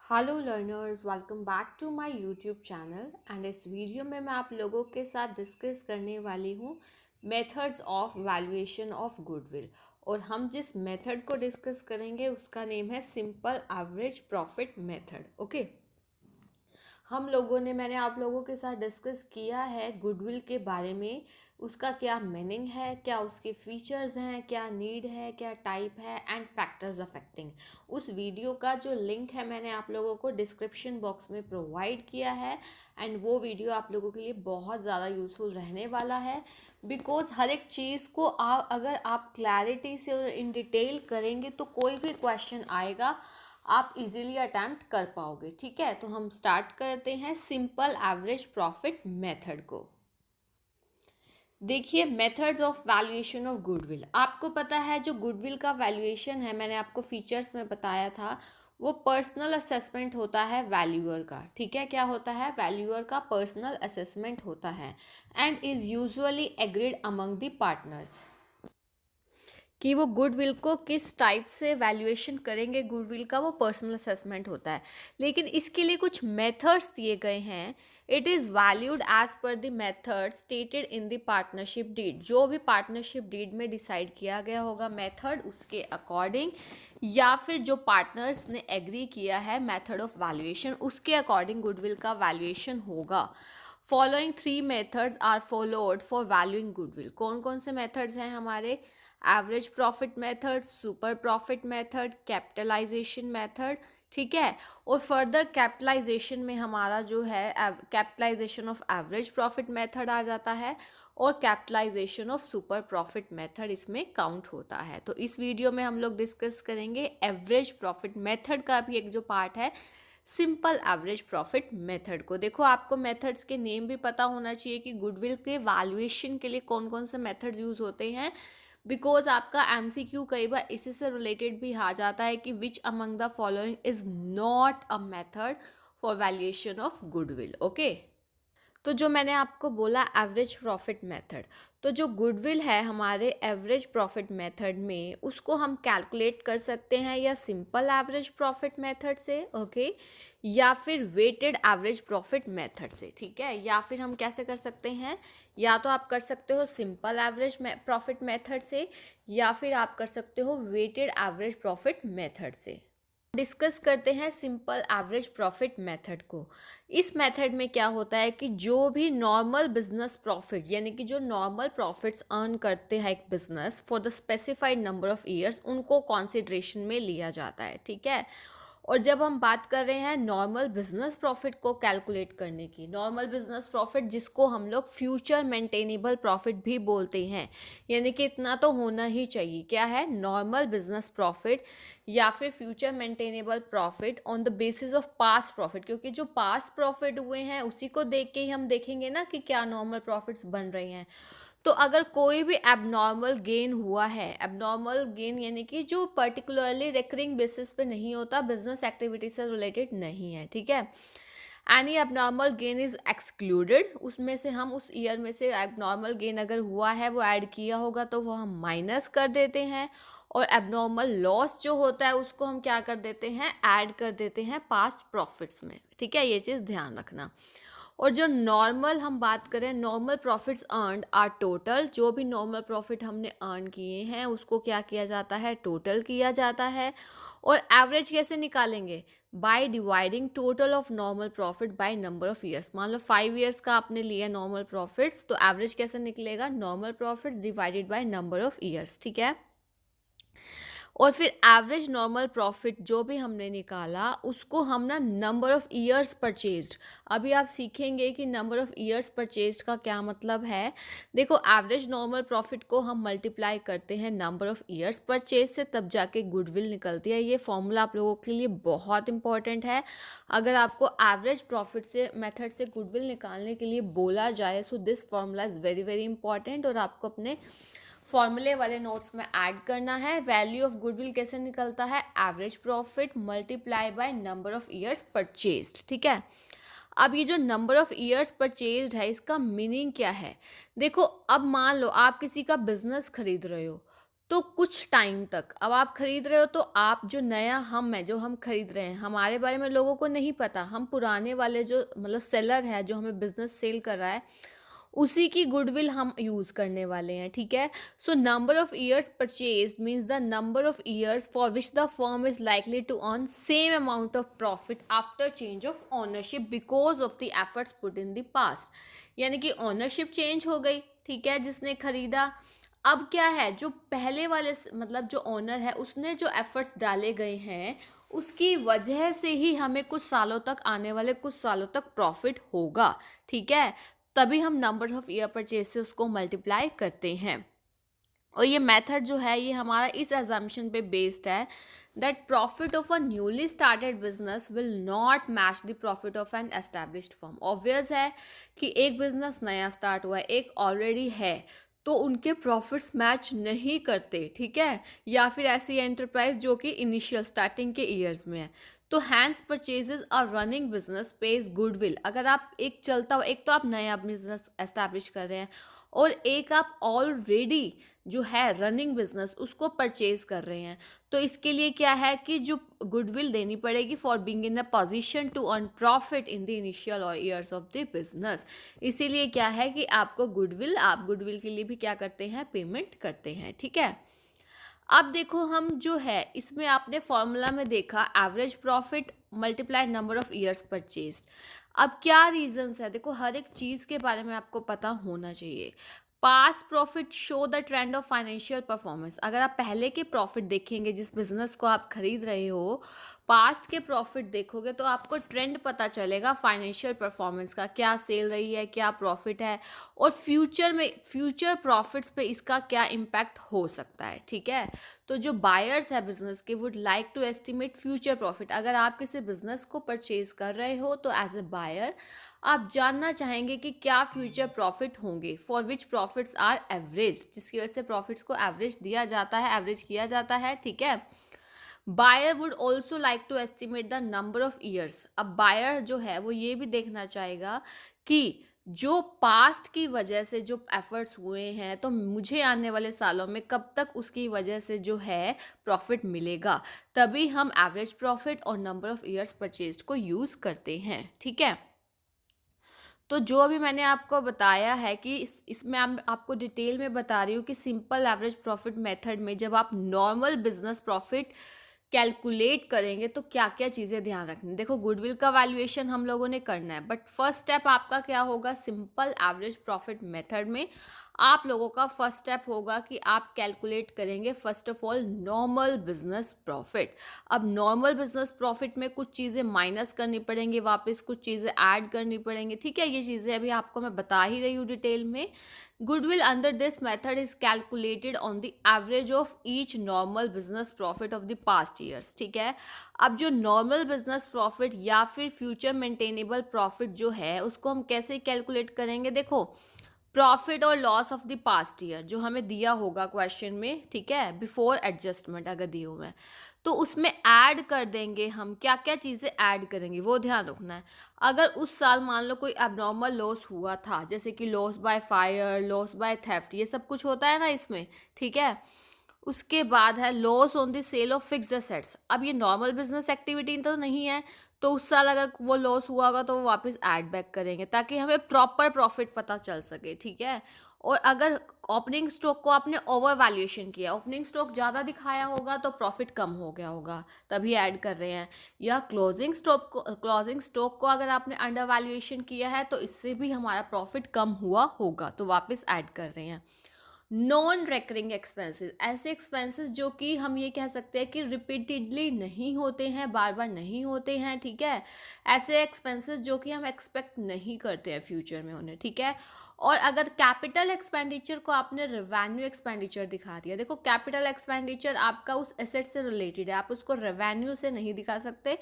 Hello learners, welcome back to my YouTube channel. And इस video में मैं आप लोगों के साथ डिस्कस करने वाली हूँ methods of valuation of goodwill. और हम जिस मेथड को डिस्कस करेंगे उसका नेम है simple average profit method. Okay, मैंने आप लोगों के साथ डिस्कस किया है गुडविल के बारे में, उसका क्या मीनिंग है, क्या उसके फीचर्स हैं, क्या नीड है, क्या टाइप है एंड फैक्टर्स अफेक्टिंग। उस वीडियो का जो लिंक है मैंने आप लोगों को डिस्क्रिप्शन बॉक्स में प्रोवाइड किया है। एंड वो वीडियो आप लोगों के लिए बहुत ज़्यादा यूज़फुल रहने वाला है, बिकॉज हर एक चीज़ को अगर आप क्लैरिटी से और इन डिटेल करेंगे तो कोई भी क्वेश्चन आएगा आप इजीली अटेम्प्ट कर पाओगे। ठीक है, तो हम स्टार्ट करते हैं सिंपल एवरेज प्रॉफिट मेथड को। देखिए, methods of valuation of goodwill. आपको पता है जो गुडविल का वैल्यूएशन है, मैंने आपको फीचर्स में बताया था, वो पर्सनल असेसमेंट होता है वैल्यूअर का। ठीक है, क्या होता है? वैल्यूअर का पर्सनल असेसमेंट होता है and is usually agreed among the partners कि वो गुडविल को किस टाइप से वैल्यूएशन करेंगे। गुडविल का वो पर्सनल असेसमेंट होता है, लेकिन इसके लिए कुछ मेथड्स दिए गए हैं। It is valued as per the method stated in the partnership deed. जो भी पार्टनरशिप डीड में डिसाइड किया गया होगा मेथड, उसके अकॉर्डिंग, या फिर जो पार्टनर्स ने एग्री किया है मेथड ऑफ वैल्यूएशन, उसके अकॉर्डिंग गुडविल का वैल्यूएशन होगा। Following 3 methods are followed for valuing goodwill. कौन कौन से मेथड्स हैं हमारे? Average profit method, super profit method, capitalisation method. ठीक है, और फर्दर कैपिटलाइजेशन में हमारा जो है capitalisation of average profit method आ जाता है और capitalisation of super profit method इसमें काउंट होता है। तो इस वीडियो में हम लोग डिस्कस करेंगे एवरेज प्रॉफिट मेथड का भी एक जो पार्ट है, सिंपल एवरेज प्रॉफिट मेथड को। देखो, आपको मेथड्स के नेम भी पता होना चाहिए कि गुडविल के वैल्यूएशन के लिए कौन कौन से मेथड्स यूज होते हैं, बिकॉज आपका एमसीक्यू कई बार इसी से रिलेटेड भी आ जाता है कि which among the following is not a method for valuation of goodwill. Okay, तो जो मैंने आपको बोला एवरेज प्रॉफिट मेथड, तो जो गुडविल है हमारे एवरेज प्रॉफिट मेथड में, उसको हम कैलकुलेट कर सकते हैं या सिंपल एवरेज प्रॉफिट मेथड से, ओके, या फिर वेटेड एवरेज प्रॉफिट मेथड से। ठीक है, या फिर हम कैसे कर सकते हैं? या तो आप कर सकते हो सिंपल एवरेज प्रॉफिट मेथड से, या फिर आप कर सकते हो वेटेड एवरेज प्रॉफिट मेथड से। डिस्कस करते हैं सिंपल एवरेज प्रॉफिट मेथड को। इस मेथड में क्या होता है कि जो भी नॉर्मल बिजनेस प्रॉफिट, यानी कि जो नॉर्मल प्रॉफिट्स अर्न करते हैं एक business for the specified number of years, उनको कंसिडरेशन में लिया जाता है। ठीक है, और जब हम बात कर रहे हैं नॉर्मल बिजनेस प्रॉफिट को कैलकुलेट करने की, नॉर्मल बिजनेस प्रॉफिट जिसको हम लोग फ्यूचर मेंटेनेबल प्रॉफिट भी बोलते हैं, यानी कि इतना तो होना ही चाहिए। क्या है? नॉर्मल बिजनेस प्रॉफिट या फिर future maintainable profit on the basis of past profit, क्योंकि जो पास्ट प्रॉफिट हुए हैं उसी को देख के ही हम देखेंगे ना कि क्या नॉर्मल प्रॉफिट्स बन रहे हैं। तो अगर कोई भी एबनॉर्मल गेन हुआ है, एबनॉर्मल गेन यानी कि जो पर्टिकुलरली रिकरिंग बेसिस पे नहीं होता, बिजनेस एक्टिविटी से रिलेटेड नहीं है, ठीक है, any abnormal gain is excluded, उसमें से हम उस ईयर में से एबनॉर्मल गेन अगर हुआ है वो ऐड किया होगा तो वो हम माइनस कर देते हैं, और एबनॉर्मल लॉस जो होता है उसको हम क्या कर देते हैं? ऐड कर देते हैं पास्ट प्रॉफिट्स में। ठीक है, ये चीज़ ध्यान रखना। और जो नॉर्मल हम बात करें, normal profits earned are total, जो भी नॉर्मल प्रॉफिट हमने अर्न किए हैं उसको क्या किया जाता है? टोटल किया जाता है। और एवरेज कैसे निकालेंगे? By dividing total of normal profit by number of years. मान लो 5 ईयर्स का आपने लिया नॉर्मल प्रॉफिट्स, तो एवरेज कैसे निकलेगा? Normal profits divided by number of years. ठीक है, और फिर एवरेज नॉर्मल प्रॉफिट जो भी हमने निकाला उसको हम ना नंबर ऑफ ईयर्स परचेज्ड, अभी आप सीखेंगे कि नंबर ऑफ ईयर्स परचेज्ड का क्या मतलब है। देखो, एवरेज नॉर्मल प्रॉफिट को हम मल्टीप्लाई करते हैं नंबर ऑफ ईयर्स परचेज से, तब जाके गुडविल निकलती है। ये फॉर्मूला आप लोगों के लिए बहुत इंपॉर्टेंट है। अगर आपको एवरेज प्रॉफिट से मेथड से गुडविल निकालने के लिए बोला जाए, so this formula is very very important, और आपको अपने फॉर्मूले वाले नोट्स में ऐड करना है। वैल्यू ऑफ गुडविल कैसे निकलता है? Average profit multiply by number of years purchased. ठीक है, अब ये जो नंबर ऑफ ईयर्स परचेज्ड है, इसका मीनिंग क्या है? देखो, अब मान लो आप किसी का बिजनेस खरीद रहे हो, तो कुछ टाइम तक अब आप खरीद रहे हो, तो आप जो नया हम है, जो हम खरीद रहे हैं, हमारे बारे में लोगों को नहीं पता। हम पुराने वाले जो मतलब सेलर है, जो हमें बिजनेस सेल कर रहा है, उसी की गुडविल हम यूज करने वाले हैं, ठीक है। So number of years purchased means the number of years for which the firm is likely to earn same amount of profit after change of ownership because of the efforts put in the past. यानी कि ownership change हो गई, ठीक है, जिसने खरीदा। अब क्या है, जो पहले वाले मतलब जो ओनर है, उसने जो एफर्ट्स डाले गए हैं, उसकी वजह से ही हमें कुछ सालों तक, आने वाले कुछ सालों तक प्रॉफिट होगा, ठीक है। तभी हम नंबर ऑफ ईयर परचेज से उसको मल्टीप्लाई करते हैं। और ये मेथड जो है, ये हमारा इस एजम्पशन पे बेस्ड है that profit of a newly started business will not match the profit of an established firm. Obvious है कि एक बिजनेस नया स्टार्ट हुआ है, एक ऑलरेडी है, तो उनके प्रॉफिट्स मैच नहीं करते, ठीक है। या फिर ऐसी एंटरप्राइज जो कि इनिशियल स्टार्टिंग के ईयर्स में है, तो हैंस परचेजेस और रनिंग बिजनेस पेज गुडविल। अगर आप एक चलता हुआ, एक तो आप नया बिजनेस एस्टैब्लिश कर रहे हैं, और एक आप ऑलरेडी जो है रनिंग बिजनेस उसको परचेज कर रहे हैं, तो इसके लिए क्या है कि जो गुडविल देनी पड़ेगी for being in a position to earn profit in the initial और ईयर्स ऑफ द बिजनेस। इसीलिए क्या है कि आपको गुडविल, आप गुडविल के लिए भी क्या करते हैं, पेमेंट करते हैं, ठीक है। अब देखो, हम जो है इसमें आपने फॉर्मूला में देखा average profit multiply number of years purchased. अब क्या रीजंस है, देखो हर एक चीज़ के बारे में आपको पता होना चाहिए। Past profit show the trend of financial performance. अगर आप पहले के प्रॉफिट देखेंगे, जिस बिजनेस को आप खरीद रहे हो, पास्ट के प्रॉफिट देखोगे, तो आपको ट्रेंड पता चलेगा फाइनेंशियल परफॉर्मेंस का, क्या सेल रही है, क्या प्रॉफिट है, और फ्यूचर में फ्यूचर प्रॉफिट्स पे इसका क्या इम्पैक्ट हो सकता है, ठीक है। तो जो बायर्स है बिजनेस के, would like to estimate future profit. अगर आप किसी बिजनेस को परचेज कर रहे हो, तो एज ए बायर आप जानना चाहेंगे कि क्या फ्यूचर प्रॉफिट होंगे, for which profits are average, जिसकी वजह से प्रॉफिट्स को एवरेज दिया जाता है, एवरेज किया जाता है, ठीक है। Buyer would also like to estimate the number of years. अब बायर जो है वो ये भी देखना चाहेगा कि जो पास्ट की वजह से जो एफर्ट्स हुए हैं, तो मुझे आने वाले सालों में कब तक उसकी वजह से जो है प्रॉफिट मिलेगा। तभी हम एवरेज प्रॉफिट और नंबर ऑफ ईयर्स परचेज्ड को यूज़ करते हैं, ठीक है। तो जो अभी मैंने आपको बताया है कि इसमें आपको डिटेल में बता रही हूँ कि सिंपल एवरेज प्रॉफिट मेथड में जब आप नॉर्मल बिजनेस प्रॉफिट कैलकुलेट करेंगे, तो क्या क्या चीज़ें ध्यान रखनी। देखो, गुडविल का वैल्यूएशन हम लोगों ने करना है, बट फर्स्ट स्टेप आपका क्या होगा, सिंपल एवरेज प्रॉफिट मेथड में आप लोगों का फर्स्ट स्टेप होगा कि आप कैलकुलेट करेंगे first of all normal business profit. अब नॉर्मल बिजनेस प्रॉफिट में कुछ चीज़ें माइनस करनी पड़ेंगी, वापस कुछ चीज़ें ऐड करनी पड़ेंगी, ठीक है। ये चीज़ें अभी आपको मैं बता ही रही हूँ डिटेल में। Goodwill under this method is calculated on the average of each normal business profit of the past years, ठीक है। अब जो नॉर्मल बिजनेस प्रॉफिट या फिर फ्यूचर मेंटेनेबल प्रॉफिट जो है, उसको हम कैसे कैलकुलेट करेंगे, देखो प्रॉफिट और loss of the past year जो हमें दिया होगा क्वेश्चन में, ठीक है, बिफोर एडजस्टमेंट अगर दिए हुए हैं, तो उसमें ऐड कर देंगे हम। क्या क्या चीज़ें ऐड करेंगे वो ध्यान रखना है। अगर उस साल मान लो कोई एबनॉर्मल लॉस हुआ था, जैसे कि loss by fire, loss by theft, ये सब कुछ होता है ना इसमें, ठीक है। उसके बाद है loss on the sale of fixed assets. अब ये नॉर्मल बिजनेस एक्टिविटी तो नहीं है, तो उस साल अगर वो लॉस हुआ होगा, तो वो वापस ऐड बैक करेंगे ताकि हमें प्रॉपर प्रॉफिट पता चल सके, ठीक है। और अगर ओपनिंग स्टॉक को आपने ओवर वैल्यूएशन किया, ओपनिंग स्टॉक ज़्यादा दिखाया होगा तो प्रॉफिट कम हो गया होगा, तभी ऐड कर रहे हैं। या क्लोजिंग स्टॉक को अगर आपने अंडर वैल्यूएशन किया है, तो इससे भी हमारा प्रॉफिट कम हुआ होगा, तो वापस ऐड कर रहे हैं। नॉन रेकरिंग एक्सपेंसेस, ऐसे एक्सपेंसेस जो कि हम ये कह सकते हैं कि रिपीटेडली नहीं होते हैं, बार बार नहीं होते हैं, ठीक है। ऐसे एक्सपेंसेस जो कि हम एक्सपेक्ट नहीं करते हैं फ्यूचर में उन्हें, ठीक है। और अगर कैपिटल एक्सपेंडिचर को आपने रेवेन्यू एक्सपेंडिचर दिखा दिया, देखो कैपिटल एक्सपेंडिचर आपका उस एसेट से रिलेटेड है, आप उसको रेवेन्यू से नहीं दिखा सकते,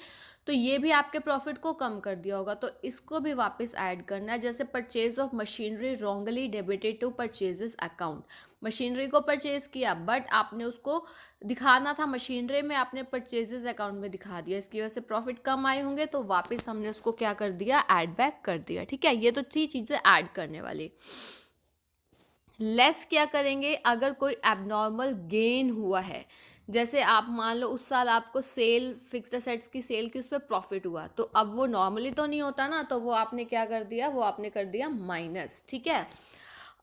तो ये भी आपके प्रॉफिट को कम कर दिया होगा, तो इसको भी वापस ऐड करना है। जैसे purchase of machinery wrongly debited to purchases account, machinery को परचेज किया बट आपने उसको दिखाना था मशीनरी में, आपने परचेजेस अकाउंट में दिखा दिया, इसकी वजह से प्रॉफिट कम आए होंगे, तो वापस हमने उसको क्या कर दिया, ऐड बैक कर दिया, ठीक है। ये तो थी चीज़ें ऐड करने वाली। लेस क्या करेंगे अगर कोई एबनॉर्मल गेन हुआ है, जैसे आप मान लो उस साल आपको सेल फिक्स्ड असेट्स की सेल की उस पर प्रॉफिट हुआ, तो अब वो नॉर्मली तो नहीं होता ना, तो वो आपने क्या कर दिया, वो आपने कर दिया माइनस, ठीक है।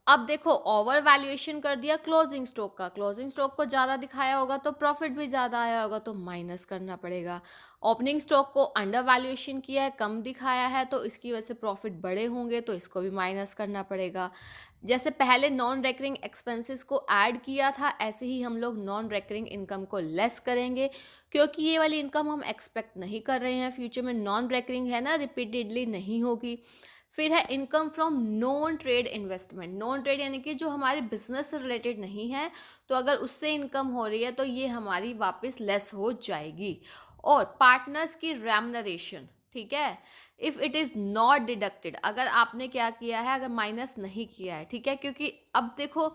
अब देखो ओवर वैल्यूएशन कर दिया क्लोजिंग स्टॉक का, क्लोजिंग स्टॉक को ज़्यादा दिखाया होगा तो प्रॉफिट भी ज़्यादा आया होगा, तो माइनस करना पड़ेगा। ओपनिंग स्टॉक को अंडर वैल्यूएशन किया है, कम दिखाया है, तो इसकी वजह से प्रॉफिट बड़े होंगे, तो इसको भी माइनस करना पड़ेगा। जैसे पहले नॉन रेकरिंग एक्सपेंसेस को ऐड किया था, ऐसे ही हम लोग नॉन रेकरिंग इनकम को लेस करेंगे, क्योंकि ये वाली इनकम हम एक्सपेक्ट नहीं कर रहे हैं फ्यूचर में, नॉन रेकरिंग है ना, रिपीटेडली नहीं होगी। फिर है income from non trade investment, non trade यानी कि जो हमारे बिजनेस से रिलेटेड नहीं है, तो अगर उससे इनकम हो रही है तो ये हमारी वापस लेस हो जाएगी। और पार्टनर्स की रेम्युनरेशन, ठीक है, if it is not deducted, अगर आपने क्या किया है, अगर माइनस नहीं किया है, ठीक है, क्योंकि अब देखो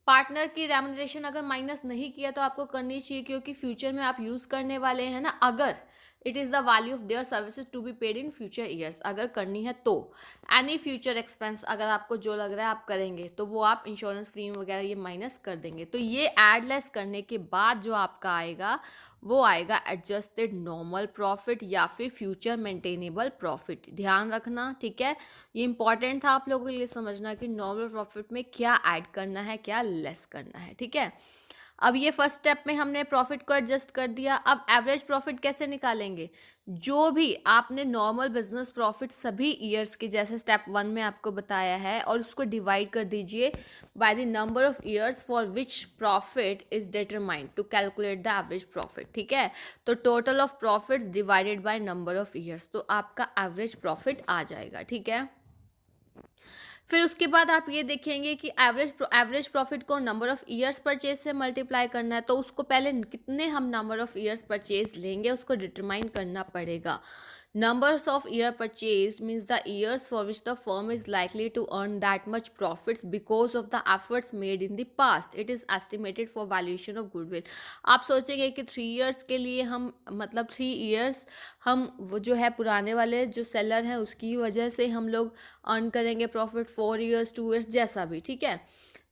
पार्टनर की रेम्युनरेशन अगर माइनस नहीं किया तो आपको करनी चाहिए, क्योंकि फ्यूचर में आप यूज़ करने वाले हैं ना, अगर it is the value of their services to be paid in future years, अगर करनी है तो एनी फ्यूचर एक्सपेंस अगर आपको जो लग रहा है आप करेंगे, तो वो आप इंश्योरेंस प्रीमियम वगैरह ये माइनस कर देंगे, तो ये एडलेस करने के बाद जो आपका आएगा वो आएगा एडजस्टेड नॉर्मल प्रॉफिट या फिर फ्यूचर मेंटेनेबल प्रॉफिट। ध्यान रखना, ठीक है, ये इंपॉर्टेंट था आप लोगों के लिए समझना कि नॉर्मल प्रॉफिट में क्या ऐड करना है, क्या लेस करना है, ठीक है। अब ये फर्स्ट स्टेप में हमने प्रॉफिट को एडजस्ट कर दिया। अब एवरेज प्रॉफिट कैसे निकालेंगे, जो भी आपने नॉर्मल बिजनेस प्रॉफिट सभी ईयर्स के जैसे स्टेप 1 में आपको बताया है, और उसको डिवाइड कर दीजिए by the number of years for which profit is determined to calculate the average profit, ठीक है। तो total of profits divided by number of years, तो आपका एवरेज प्रॉफिट आ जाएगा, ठीक है। फिर उसके बाद आप ये देखेंगे कि एवरेज प्रॉफिट को नंबर ऑफ ईयर्स परचेज से मल्टीप्लाई करना है, तो उसको पहले कितने हम नंबर ऑफ ईयर्स परचेज लेंगे उसको डिटरमाइन करना पड़ेगा। Numbers of year purchased means the years for which the firm is likely to earn that much profits because of the efforts made in the past. It is estimated for valuation of goodwill. आप सोचेंगे कि 3 years के लिए हम मतलब 3 years हम वो जो है पुराने वाले जो सेलर हैं उसकी वजह से हम लोग अर्न करेंगे प्रॉफिट, 4 years 2 years जैसा भी, ठीक है।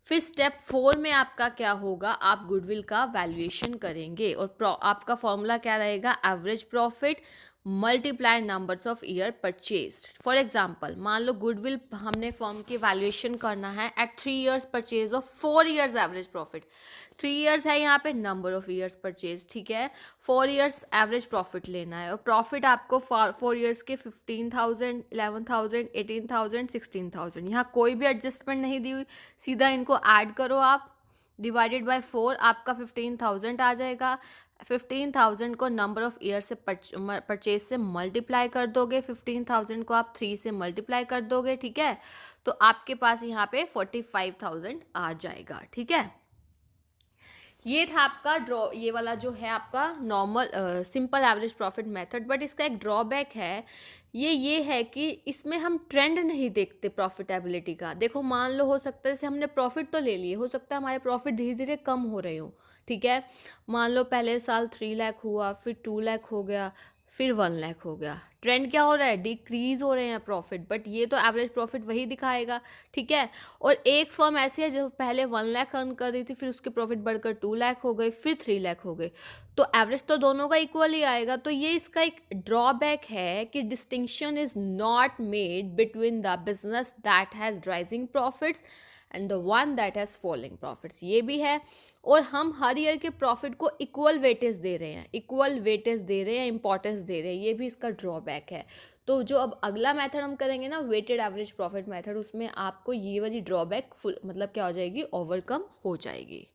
फिर स्टेप 4 में आपका क्या होगा, आप गुडविल का वैल्यूएशन करेंगे, और आपका फॉर्मूला क्या रहेगा, average profit multiply numbers of year purchase. For example मान लो गुडविल हमने फॉर्म की वैल्यूएशन करना है at 3 years purchase of 4 years average profit. 3 years है यहाँ पे नंबर ऑफ ईयर्स परचेज, ठीक है, 4 years एवरेज प्रॉफिट लेना है, और प्रॉफिट आपको 4 years के 15,000 11,000 18,000 16,000, यहाँ कोई भी एडजस्टमेंट नहीं दी हुई, सीधा इनको ऐड करो आप, डिवाइडेड बाय 4 आपका 15,000 आ जाएगा। 15,000 को नंबर ऑफ ईयर से परचेज से मल्टीप्लाई कर दोगे, 15,000 को आप 3 से मल्टीप्लाई कर दोगे, ठीक है, तो आपके पास यहाँ पे 45,000 आ जाएगा, ठीक है। ये था आपका ड्रॉ, ये वाला जो है आपका normal simple average profit method, but इसका एक ड्रॉबैक है, ये है कि इसमें हम ट्रेंड नहीं देखते प्रॉफिटेबिलिटी का। देखो मान लो हो सकता है जैसे हमने प्रॉफिट तो ले लिए, हो सकता है हमारे प्रॉफिट धीरे धीरे कम हो रहे हो, ठीक है, मान लो पहले साल 3 लाख हुआ, फिर 2 लाख हो गया, फिर 1 लाख हो गया, ट्रेंड क्या हो रहा है, डिक्रीज हो रहे हैं प्रॉफिट, बट ये तो एवरेज प्रॉफिट वही दिखाएगा, ठीक है। और एक फर्म ऐसी है जो पहले 1 लाख अर्न कर रही थी, फिर उसके प्रॉफिट बढ़कर 2 लाख हो गए, फिर 3 लाख हो गए, तो एवरेज तो दोनों का इक्वल ही आएगा। तो ये इसका एक ड्रॉबैक है कि distinction is not made between the business that has rising profits and the one that has falling profits, ये भी है। और हम हर ईयर के प्रॉफिट को इक्वल वेटेज दे रहे हैं, इंपॉर्टेंस दे रहे हैं, ये भी इसका ड्रॉबैक है। तो जो अब अगला मेथड हम करेंगे ना, वेटेड एवरेज प्रॉफिट मेथड, उसमें आपको ये वाली ड्रॉबैक फुल मतलब क्या हो जाएगी, ओवरकम हो जाएगी।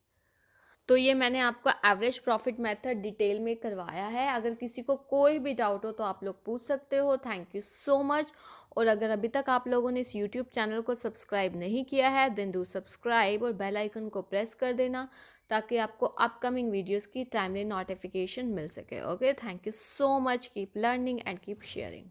तो ये मैंने आपको एवरेज प्रॉफिट मेथड डिटेल में करवाया है। अगर किसी को कोई भी डाउट हो तो आप लोग पूछ सकते हो। Thank you so much. और अगर अभी तक आप लोगों ने इस यूट्यूब चैनल को सब्सक्राइब नहीं किया है, देन डू सब्सक्राइब और बेल आइकन को प्रेस कर देना, ताकि आपको अपकमिंग वीडियोस की टाइमली नोटिफिकेशन मिल सके। Okay, thank you so much. Keep learning and keep sharing.